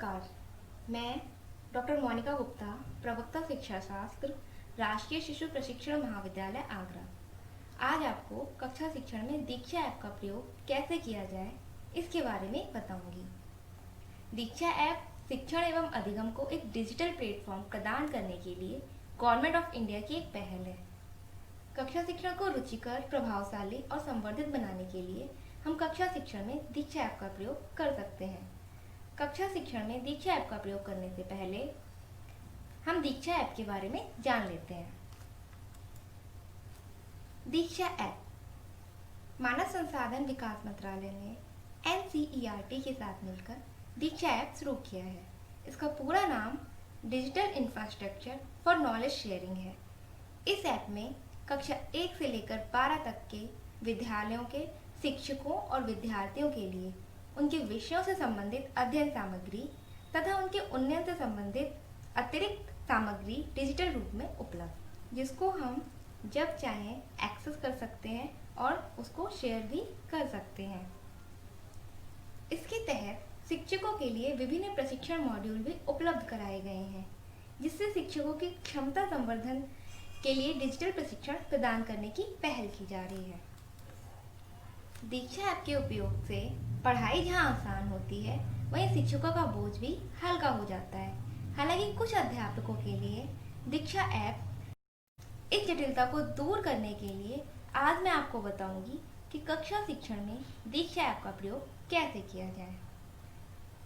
नमस्कार। मैं डॉक्टर मोनिका गुप्ता, प्रवक्ता शिक्षा शास्त्र, राष्ट्रीय शिशु प्रशिक्षण महाविद्यालय आगरा। आज आपको कक्षा शिक्षण में दीक्षा ऐप का प्रयोग कैसे किया जाए इसके बारे में बताऊंगी। दीक्षा ऐप शिक्षण एवं अधिगम को एक डिजिटल प्लेटफॉर्म प्रदान करने के लिए गवर्नमेंट ऑफ इंडिया की एक पहल है। कक्षा शिक्षण को रुचिकर, प्रभावशाली और संवर्धित बनाने के लिए हम कक्षा शिक्षण में दीक्षा ऐप का प्रयोग कर सकते हैं। कक्षा शिक्षण में दीक्षा ऐप का प्रयोग करने से पहले हम दीक्षा ऐप के बारे में जान लेते हैं। दीक्षा ऐप मानव संसाधन विकास मंत्रालय ने NCERT के साथ मिलकर दीक्षा ऐप शुरू किया है। इसका पूरा नाम digital infrastructure for knowledge sharing है। इस ऐप में कक्षा 1 से लेकर 12 तक के विद्यालयों के शिक्षकों और विद्यार्थियों के लिए उनके विषयों से संबंधित अध्ययन सामग्री तथा उनके उन्नयन से संबंधित अतिरिक्त सामग्री डिजिटल रूप में उपलब्ध, जिसको हम जब चाहें एक्सेस कर सकते हैं और उसको शेयर भी कर सकते हैं। इसके तहत शिक्षकों के लिए विभिन्न प्रशिक्षण मॉड्यूल भी उपलब्ध कराए गए हैं, जिससे शिक्षकों की क्षमता संवर्धन के लिए डिजिटल प्रशिक्षण प्रदान करने की पहल की जा रही है। दीक्षा ऐप के उपयोग से पढ़ाई जहाँ आसान होती है, वहीं शिक्षकों का बोझ भी हल्का हो जाता है। हालांकि कुछ अध्यापकों के लिए दीक्षा ऐप इस जटिलता को दूर करने के लिए आज मैं आपको बताऊंगी कि कक्षा शिक्षण में दीक्षा ऐप का प्रयोग कैसे किया जाए।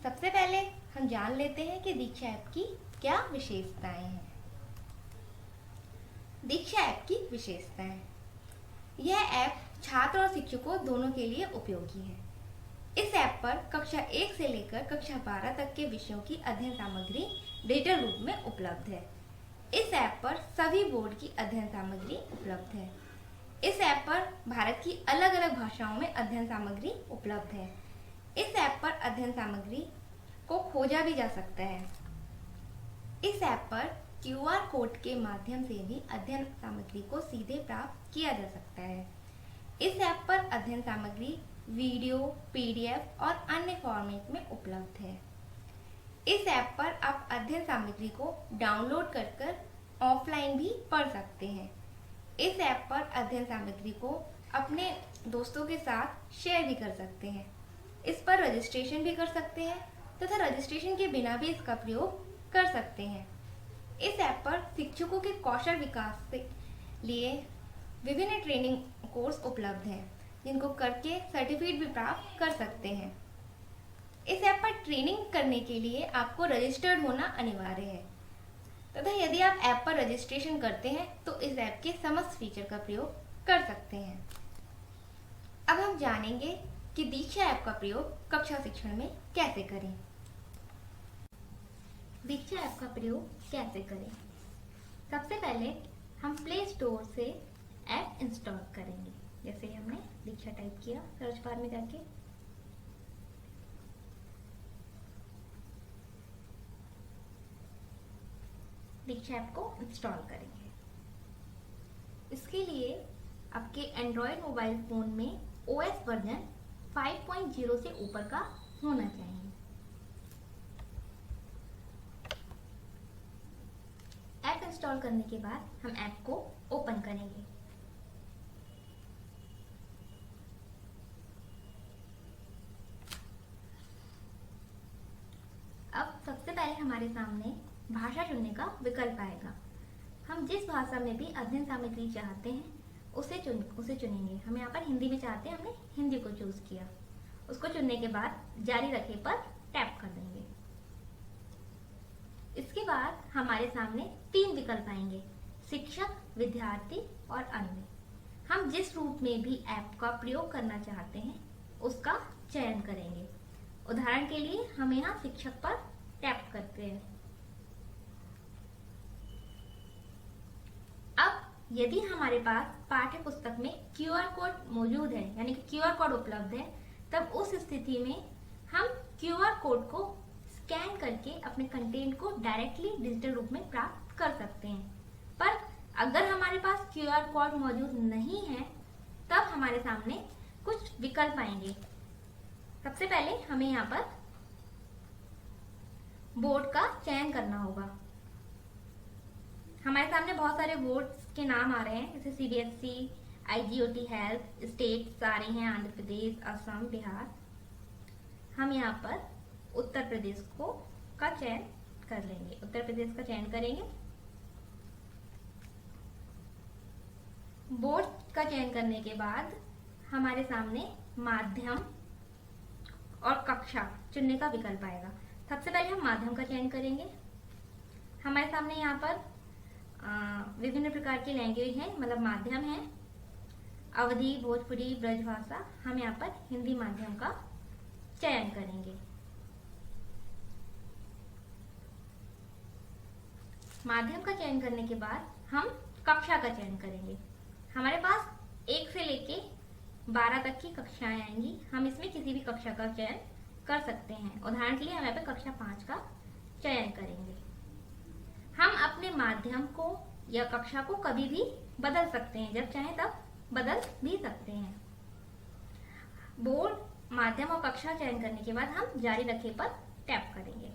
सबसे पहले हम जान लेते हैं कि दीक्षा ऐप की क्या विशेषताएं हैं। दीक्षा ऐप की विशेषताएं: यह ऐप छात्र और शिक्षकों दोनों के लिए उपयोगी है। इस ऐप पर कक्षा 1 से लेकर कक्षा 12 तक के विषयों की अध्ययन सामग्री डिजिटल रूप में उपलब्ध है। इस ऐप पर सभी बोर्ड की अध्ययन सामग्री उपलब्ध है। इस ऐप पर भारत की अलग अलग भाषाओं में अध्ययन सामग्री उपलब्ध है। इस ऐप पर अध्ययन सामग्री को खोजा भी जा सकता है। इस ऐप पर QR कोड के माध्यम से भी अध्ययन सामग्री को सीधे प्राप्त किया जा सकता है। इस ऐप पर अध्ययन सामग्री वीडियो, PDF और अन्य फॉर्मेट में उपलब्ध है। इस ऐप पर आप अध्ययन सामग्री को डाउनलोड कर ऑफलाइन भी पढ़ सकते हैं। इस ऐप पर अध्ययन सामग्री को अपने दोस्तों के साथ शेयर भी कर सकते हैं। इस पर रजिस्ट्रेशन भी कर सकते हैं तथा रजिस्ट्रेशन के बिना भी इसका प्रयोग कर सकते हैं। इस ऐप पर शिक्षकों के कौशल विकास के लिए विभिन्न ट्रेनिंग कोर्स उपलब्ध हैं, जिनको करके सर्टिफिकेट भी प्राप्त कर सकते हैं। इस ऐप पर ट्रेनिंग करने के लिए आपको रजिस्टर्ड होना अनिवार्य है तथा यदि आप ऐप पर रजिस्ट्रेशन करते हैं तो इस ऐप के समस्त फीचर का प्रयोग कर सकते हैं। अब हम जानेंगे कि दीक्षा ऐप का प्रयोग कक्षा शिक्षण में कैसे करें। दीक्षा ऐप का प्रयोग कैसे करें? सबसे पहले हम प्ले स्टोर से ऐप इंस्टॉल करेंगे। जैसे हमने दीक्षा टाइप किया सर्च बार में जाके, दीक्षा ऐप को इंस्टॉल करेंगे। इसके लिए आपके एंड्रॉयड मोबाइल फोन में OS वर्जन 5.0 से ऊपर का होना चाहिए। ऐप इंस्टॉल करने के बाद हम ऐप को ओपन करेंगे। अब सबसे पहले हमारे सामने भाषा चुनने का विकल्प आएगा। हम जिस भाषा में भी अध्ययन सामग्री चाहते हैं उसे चुनेंगे। हम यहाँ पर हिंदी में चाहते हैं, हमने हिंदी को चूज किया। उसको चुनने के बाद जारी रखे पर टैप कर देंगे। इसके बाद हमारे सामने 3 विकल्प आएंगे: शिक्षक, विद्यार्थी और अन्य। हम जिस रूप में भी ऐप का प्रयोग करना चाहते हैं उसका चयन करेंगे। उदाहरण के लिए हम यहाँ शिक्षक पर टैप करते हैं। अब यदि हमारे पास पाठ्य पुस्तक में QR कोड मौजूद है, यानी कि QR कोड उपलब्ध है, तब उस स्थिति में हम QR कोड को स्कैन करके अपने कंटेंट को डायरेक्टली डिजिटल रूप में प्राप्त कर सकते हैं। पर अगर हमारे पास QR कोड मौजूद नहीं है तब हमारे सामने कुछ विकल्प आएंगे। सबसे पहले हमें यहाँ पर बोर्ड का चयन करना होगा। हमारे सामने बहुत सारे बोर्ड्स के नाम आ रहे हैं, जैसे सीबीएसई, आईजीओटी हेल्थ, स्टेट्स आ रही हैं, आंध्र प्रदेश, असम, बिहार। हम यहाँ पर उत्तर प्रदेश का चयन कर लेंगे, उत्तर प्रदेश का चयन करेंगे। बोर्ड का चयन करने के बाद हमारे सामने माध्यम और कक्षा चुनने का विकल्प आएगा। सबसे पहले हम माध्यम का चयन करेंगे। हमारे सामने यहाँ पर विभिन्न प्रकार की लैंग्वेज है, मतलब माध्यम है, अवधी, भोजपुरी, ब्रजभाषा। हम यहाँ पर हिंदी माध्यम का चयन करेंगे। माध्यम का चयन करने के बाद हम कक्षा का चयन करेंगे। हमारे पास 1 से लेके 12 तक की कक्षाएं आएंगी। हम इसमें किसी भी कक्षा का चयन कर सकते हैं। उदाहरण के लिए हम यहाँ पे कक्षा 5 का चयन करेंगे। हम अपने माध्यम को या कक्षा को कभी भी बदल सकते हैं, जब चाहे तब बदल भी सकते हैं। बोर्ड, माध्यम और कक्षा चयन करने के बाद हम जारी रखें पर टैप करेंगे।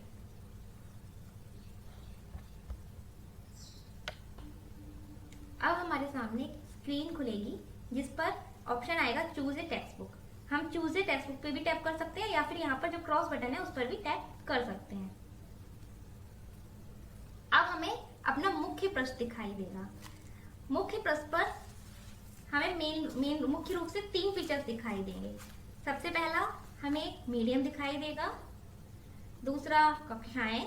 अब हमारे सामने स्क्रीन खुलेगी जिस पर ऑप्शन आएगा चूज ए टेक्स्ट बुक। हम चूज ए टेक्स्ट बुक पे भी टैप कर सकते हैं या फिर यहाँ पर जो क्रॉस बटन है उस पर भी टैप कर सकते हैं। अब हमें अपना मुख्य पृष्ठ दिखाई देगा। मुख्य पृष्ठ पर हमें मेन मुख्य रूप से 3 फीचर्स दिखाई देंगे। सबसे पहला हमें मीडियम दिखाई देगा, दूसरा कक्षाएं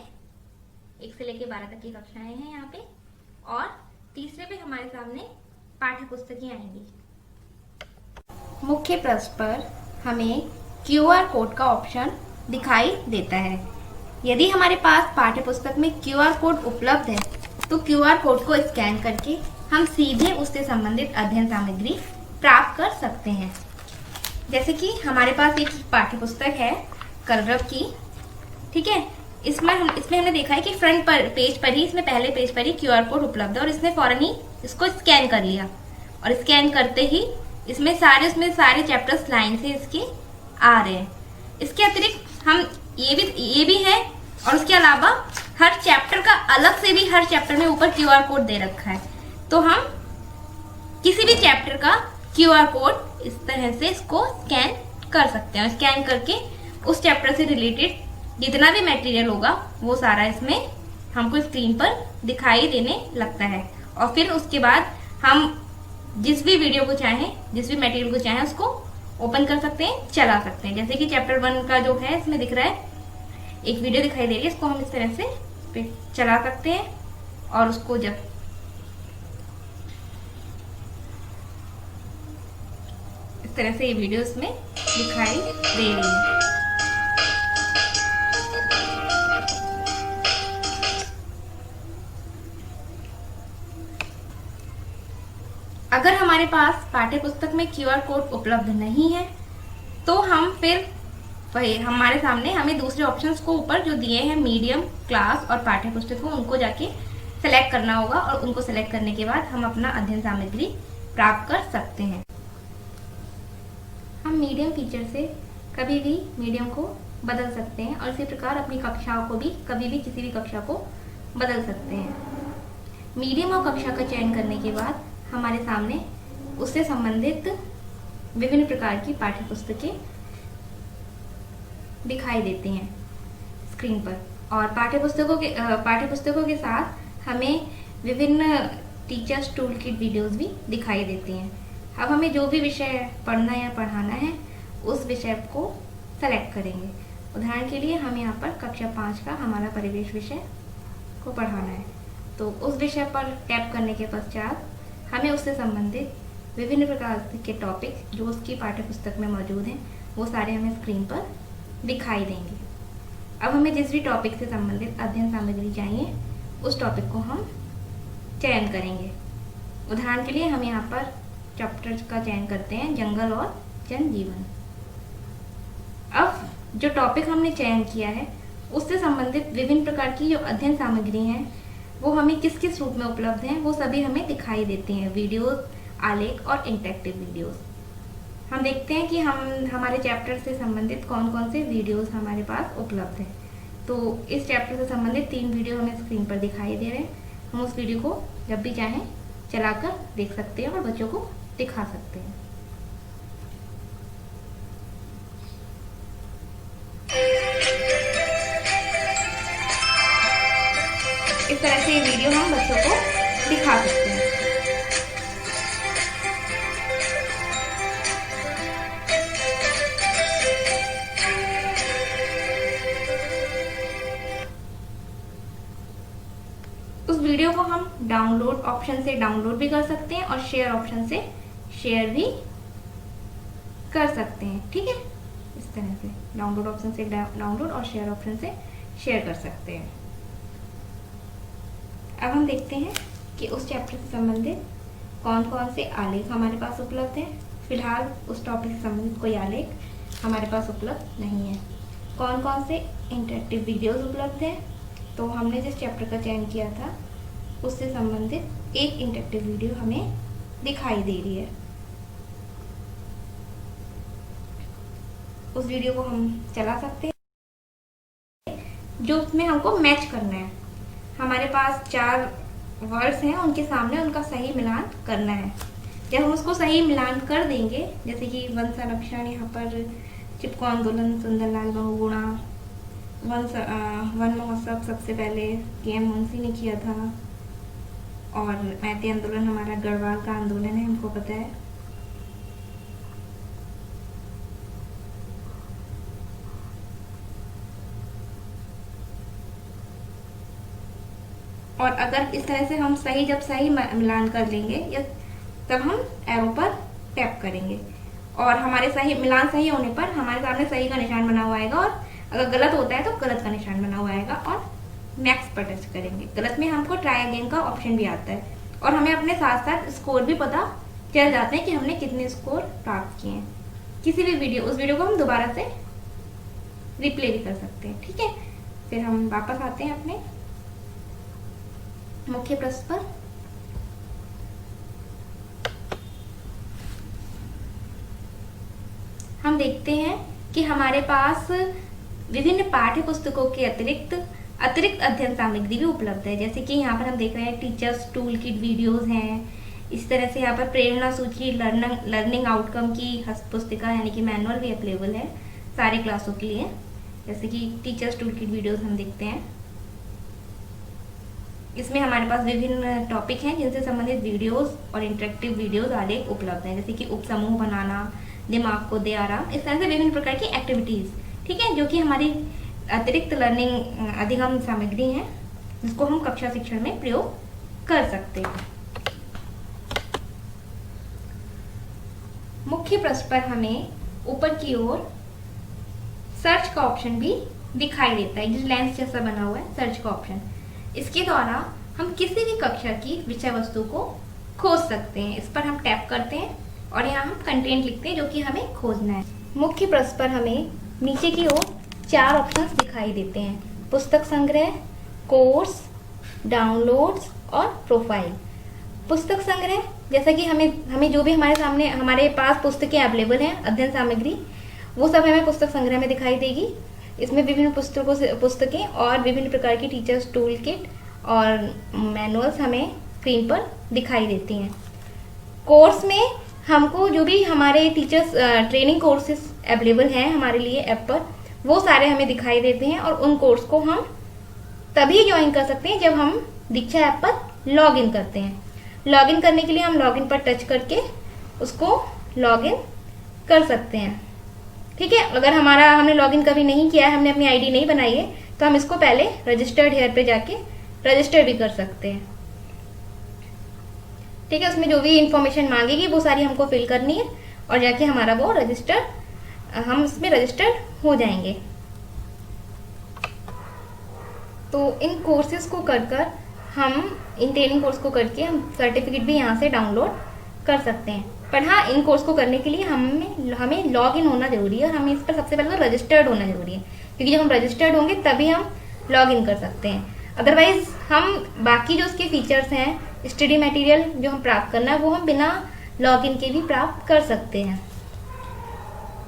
1 से लेकर 12 तक की कक्षाएं हैं यहाँ पे, और तीसरे पे हमारे सामने पाठ्य पुस्तकें आएंगी। मुख्य पृष्ठ पर हमें QR कोड का ऑप्शन दिखाई देता है। यदि हमारे पास पाठ्य पुस्तक में QR कोड उपलब्ध है तो QR कोड को स्कैन करके हम सीधे उससे संबंधित अध्ययन सामग्री प्राप्त कर सकते हैं। जैसे कि हमारे पास एक पाठ्य पुस्तक है कलरव की, ठीक है। इसमें हमने देखा है कि फ्रंट पर पेज पर ही, इसमें पहले पेज पर ही QR कोड उपलब्ध है और इसने फौरन ही इसको स्कैन कर लिया, और स्कैन करते ही इसमें सारे चैप्टर्स लाइन से इसके आ रहे हैं। इसके अतिरिक्त हम ये भी है, और उसके अलावा हर चैप्टर का अलग से भी हर चैप्टर में ऊपर QR कोड दे रखा है। तो हम किसी भी चैप्टर का QR कोड इस तरह से इसको स्कैन कर सकते हैं। स्कैन करके उस चैप्टर से रिलेटेड जितना भी मटेरियल होगा वो सारा इसमें हमको स्क्रीन पर दिखाई देने लगता है। और फिर उसके बाद हम जिस भी वीडियो को चाहें, जिस भी मटेरियल को चाहें उसको ओपन कर सकते हैं, चला सकते हैं। जैसे कि चैप्टर 1 का जो है इसमें दिख रहा है, एक वीडियो दिखाई दे रही है, इसको हम इस तरह से चला सकते हैं और उसको जब इस तरह से ये वीडियो इसमें दिखाई दे रही है। अगर हमारे पास पाठ्य पुस्तक में QR कोड उपलब्ध नहीं है तो हम फिर वही हमारे सामने हमें दूसरे ऑप्शंस को ऊपर जो दिए हैं मीडियम, क्लास और पाठ्य पुस्तकों, उनको जाके सेलेक्ट करना होगा, और उनको सेलेक्ट करने के बाद हम अपना अध्ययन सामग्री प्राप्त कर सकते हैं। हम मीडियम फीचर से कभी भी मीडियम को बदल सकते हैं और इसी प्रकार अपनी कक्षाओं को भी कभी भी किसी भी कक्षा को बदल सकते हैं। मीडियम और कक्षा का चयन करने के बाद हमारे सामने उससे संबंधित विभिन्न प्रकार की पाठ्य पुस्तकें दिखाई देती हैं स्क्रीन पर, और पाठ्य पुस्तकों के साथ हमें विभिन्न टीचर्स टूल किट वीडियोस भी दिखाई देती हैं। अब हमें जो भी विषय पढ़ना या पढ़ाना है उस विषय को सेलेक्ट करेंगे। उदाहरण के लिए हम यहाँ पर कक्षा 5 का हमारा परिवेश विषय को पढ़ाना है, तो उस विषय पर टैप करने के पश्चात हमें उससे संबंधित विभिन्न प्रकार के टॉपिक जो उसकी पाठ्य पुस्तक में मौजूद हैं वो सारे हमें स्क्रीन पर दिखाई देंगे। अब हमें जिस भी टॉपिक से संबंधित अध्ययन सामग्री चाहिए उस टॉपिक को हम चयन करेंगे। उदाहरण के लिए हम यहाँ पर चैप्टर का चयन करते हैं जंगल और जनजीवन। अब जो टॉपिक हमने चयन किया है उससे संबंधित विभिन्न प्रकार की जो अध्ययन सामग्री हैं वो हमें किस किस रूप में उपलब्ध हैं वो सभी हमें दिखाई देती हैं, वीडियोस, आलेख और इंटरेक्टिव वीडियोस। हम देखते हैं कि हमारे चैप्टर से संबंधित कौन कौन से वीडियोस हमारे पास उपलब्ध हैं। तो इस चैप्टर से संबंधित 3 वीडियो हमें स्क्रीन पर दिखाई दे रहे हैं। हम उस वीडियो को जब भी चाहें चलाकर देख सकते हैं और बच्चों को दिखा सकते हैं। इस तरह से ये वीडियो हम बच्चों को दिखा सकते हैं। उस वीडियो को हम डाउनलोड ऑप्शन से डाउनलोड भी कर सकते हैं और शेयर ऑप्शन से शेयर भी कर सकते हैं। ठीक है, इस तरह से डाउनलोड ऑप्शन से डाउनलोड और शेयर ऑप्शन से शेयर कर सकते हैं। अब हम देखते हैं कि उस चैप्टर से संबंधित कौन कौन से आलेख हमारे पास उपलब्ध हैं। फिलहाल उस टॉपिक से संबंधित कोई आलेख हमारे पास उपलब्ध नहीं है। कौन कौन से इंटरेक्टिव वीडियोस उपलब्ध हैं, तो हमने जिस चैप्टर का चयन किया था उससे संबंधित एक इंटरेक्टिव वीडियो हमें दिखाई दे रही है। उस वीडियो को हम चला सकते हैं, जो उसमें हमको मैच करना है। हमारे पास 4 वर्ड्स हैं, उनके सामने उनका सही मिलान करना है। जब हम उसको सही मिलान कर देंगे, जैसे कि वन संरक्षण, यहाँ पर चिपको आंदोलन सुंदरलाल बहुगुणा, वन महोत्सव सबसे पहले के.एम. मुंशी ने किया था, और मैती आंदोलन हमारा गढ़वाल का आंदोलन है, हमको पता है। और अगर इस तरह से हम जब सही मिलान कर लेंगे, या तब हम एरो पर टैप करेंगे और हमारे मिलान सही होने पर हमारे सामने सही का निशान बना हुआ आएगा, और अगर गलत होता है तो गलत का निशान बना हुआ आएगा और मैक्स पर टच करेंगे। गलत में हमको ट्राई अगेन का ऑप्शन भी आता है, और हमें अपने साथ साथ स्कोर भी पता चल जाते हैं कि हमने कितने स्कोर प्राप्त किए हैं। किसी भी उस वीडियो को हम दोबारा से रिप्ले भी कर सकते हैं। ठीक है, फिर हम वापस आते हैं अपने मुख्य पृष्ठ पर। हम देखते हैं कि हमारे पास विभिन्न पाठ्य पुस्तकों के अतिरिक्त अध्ययन सामग्री भी उपलब्ध है। जैसे कि यहाँ पर हम देख रहे हैं टीचर्स टूल किट वीडियोस हैं। इस तरह से यहाँ पर प्रेरणा सूची, लर्निंग आउटकम की हस्त पुस्तिका यानी कि मैनुअल भी अवेलेबल है सारे क्लासों के लिए। जैसे कि टीचर्स टूल किट वीडियोस हम देखते हैं, इसमें हमारे पास विभिन्न टॉपिक हैं जिनसे संबंधित वीडियोस और इंटरेक्टिव वीडियोस आलेख उपलब्ध हैं। जैसे कि उपसमूह बनाना, दिमाग को दे आराम, इस तरह से विभिन्न प्रकार की एक्टिविटीज, ठीक है, जो कि हमारी अतिरिक्त लर्निंग अधिगम सामग्री है, जिसको हम कक्षा शिक्षण में प्रयोग कर सकते हैं। मुख्य पृष्ठ पर हमें ऊपर की ओर सर्च का ऑप्शन भी दिखाई देता है, जो लेंस जैसा बना हुआ है, सर्च का ऑप्शन। इसके द्वारा हम किसी भी कक्षा की विषय वस्तु को खोज सकते हैं। इस पर हम टैप करते हैं और यहाँ हम कंटेंट लिखते हैं जो कि हमें खोजना है। मुख्य पृष्ठ पर हमें नीचे की ओर 4 ऑप्शंस दिखाई देते हैं: पुस्तक संग्रह, कोर्स, डाउनलोड्स और प्रोफाइल। पुस्तक संग्रह, जैसा कि हमें जो भी हमारे पास पुस्तकें अवेलेबल हैं, अध्ययन सामग्री, वो सब हमें पुस्तक संग्रह में दिखाई देगी। इसमें विभिन्न पुस्तकें और विभिन्न प्रकार की टीचर्स टूल किट और मैनुअल्स हमें स्क्रीन पर दिखाई देती हैं। कोर्स में हमको जो भी हमारे टीचर्स ट्रेनिंग कोर्सेज अवेलेबल हैं हमारे लिए ऐप पर, वो सारे हमें दिखाई देते हैं, और उन कोर्स को हम तभी ज्वाइन कर सकते हैं जब हम दीक्षा ऐप पर लॉग इन करते हैं। लॉग इन करने के लिए हम लॉग इन पर टच करके उसको लॉग इन कर सकते हैं। ठीक है, अगर हमने लॉग इन कभी नहीं किया है, हमने अपनी आईडी नहीं बनाई है, तो हम इसको पहले रजिस्टर्ड हेयर पे जाके रजिस्टर भी कर सकते हैं। ठीक है, उसमें जो भी इंफॉर्मेशन मांगेगी वो सारी हमको फिल करनी है, और जाके हमारा वो हम इसमें रजिस्टर्ड हो जाएंगे। तो इन कोर्सेज को कर इन ट्रेनिंग कोर्स को करके हम सर्टिफिकेट भी यहाँ से डाउनलोड कर सकते हैं। पर हाँ, इन कोर्स को करने के लिए हमें लॉग इन होना जरूरी है, और हमें इस पर सबसे पहले रजिस्टर्ड होना जरूरी है, क्योंकि जब हम रजिस्टर्ड होंगे तभी हम लॉग इन कर सकते हैं। अदरवाइज हम बाकी जो उसके फीचर्स हैं, स्टडी मटेरियल जो हम प्राप्त करना है, वो हम बिना लॉग इन के भी प्राप्त कर सकते हैं।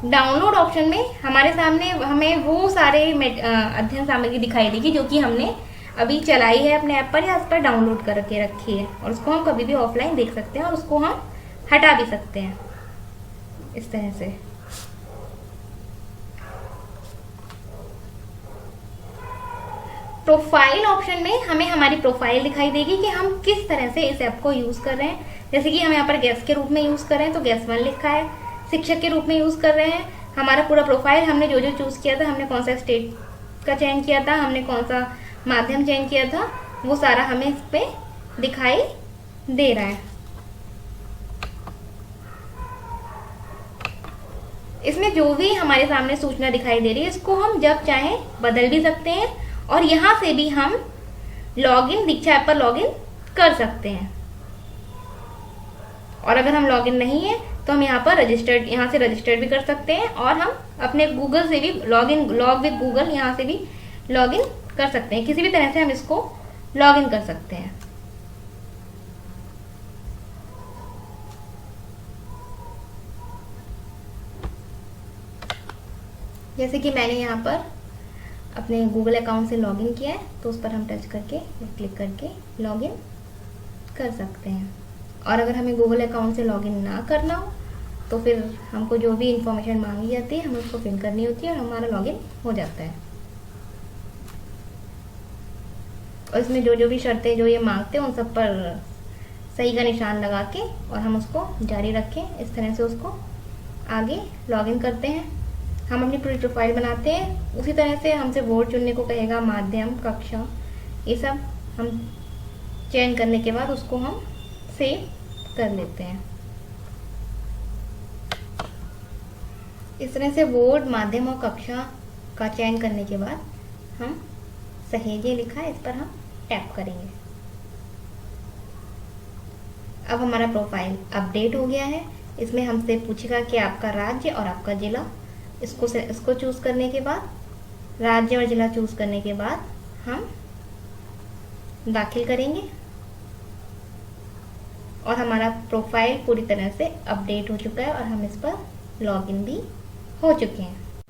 डाउनलोड ऑप्शन में हमारे सामने हमें वो सारे अध्ययन सामग्री दिखाई देगी जो कि हमने अभी चलाई है अपने ऐप पर या उस पर डाउनलोड करके रखी है, और उसको हम कभी भी ऑफलाइन देख सकते हैं और उसको हम हटा भी सकते हैं इस तरह से। प्रोफाइल ऑप्शन में हमें हमारी प्रोफाइल दिखाई देगी कि हम किस तरह से इस ऐप को यूज़ कर रहे हैं। जैसे कि हम यहाँ पर गेस्ट के रूप में यूज़ कर रहे हैं तो गेस्ट 1 लिखा है, शिक्षक के रूप में यूज़ कर रहे हैं, हमारा पूरा प्रोफाइल हमने जो जो चूज़ किया था, हमने कौन सा स्टेट का चयन किया था, हमने कौन सा माध्यम चयन किया था, वो सारा हमें इस पर दिखाई दे रहा है। इसमें जो भी हमारे सामने सूचना दिखाई दे रही है इसको हम जब चाहें बदल भी सकते हैं, और यहाँ से भी हम लॉगिन दीक्षा ऐप पर लॉगिन कर सकते हैं। और अगर हम लॉगिन नहीं है तो हम यहाँ से रजिस्टर्ड भी कर सकते हैं, और हम अपने गूगल से भी लॉग विद गूगल यहाँ से भी लॉगिन कर सकते हैं। किसी भी तरह से हम इसको लॉगिन कर सकते हैं। जैसे कि मैंने यहाँ पर अपने गूगल अकाउंट से लॉगिन किया है तो उस पर हम टच करके या क्लिक करके लॉगिन कर सकते हैं। और अगर हमें गूगल अकाउंट से लॉगिन ना करना हो तो फिर हमको जो भी इंफॉर्मेशन मांगी जाती है हमें उसको फिल करनी होती है और हमारा लॉगिन हो जाता है। और इसमें जो जो भी शर्तें जो ये मांगते हैं उन सब पर सही का निशान लगा के और हम उसको जारी रखें, इस तरह से उसको आगे लॉगिन करते हैं। हम अपनी पूरी प्रोफाइल बनाते हैं, उसी तरह से हमसे बोर्ड चुनने को कहेगा, माध्यम, कक्षा, ये सब हम चयन करने के बाद उसको हम सेव कर लेते हैं। इस तरह से बोर्ड, माध्यम और कक्षा का चयन करने के बाद हम सहेजे लिखा है इस पर हम टैप करेंगे। अब हमारा प्रोफाइल अपडेट हो गया है। इसमें हमसे पूछेगा कि आपका राज्य और आपका जिला, इसको चूज़ करने के बाद राज्य और जिला चूज़ करने के बाद हम दाखिल करेंगे और हमारा प्रोफाइल पूरी तरह से अपडेट हो चुका है और हम इस पर लॉगिन भी हो चुके हैं।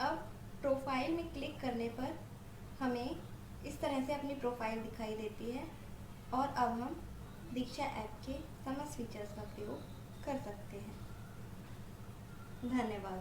अब प्रोफाइल में क्लिक करने पर हमें इस तरह से अपनी प्रोफाइल दिखाई देती है और अब हम दीक्षा ऐप के समस्त फीचर्स का प्रयोग कर सकते हैं। धन्यवाद।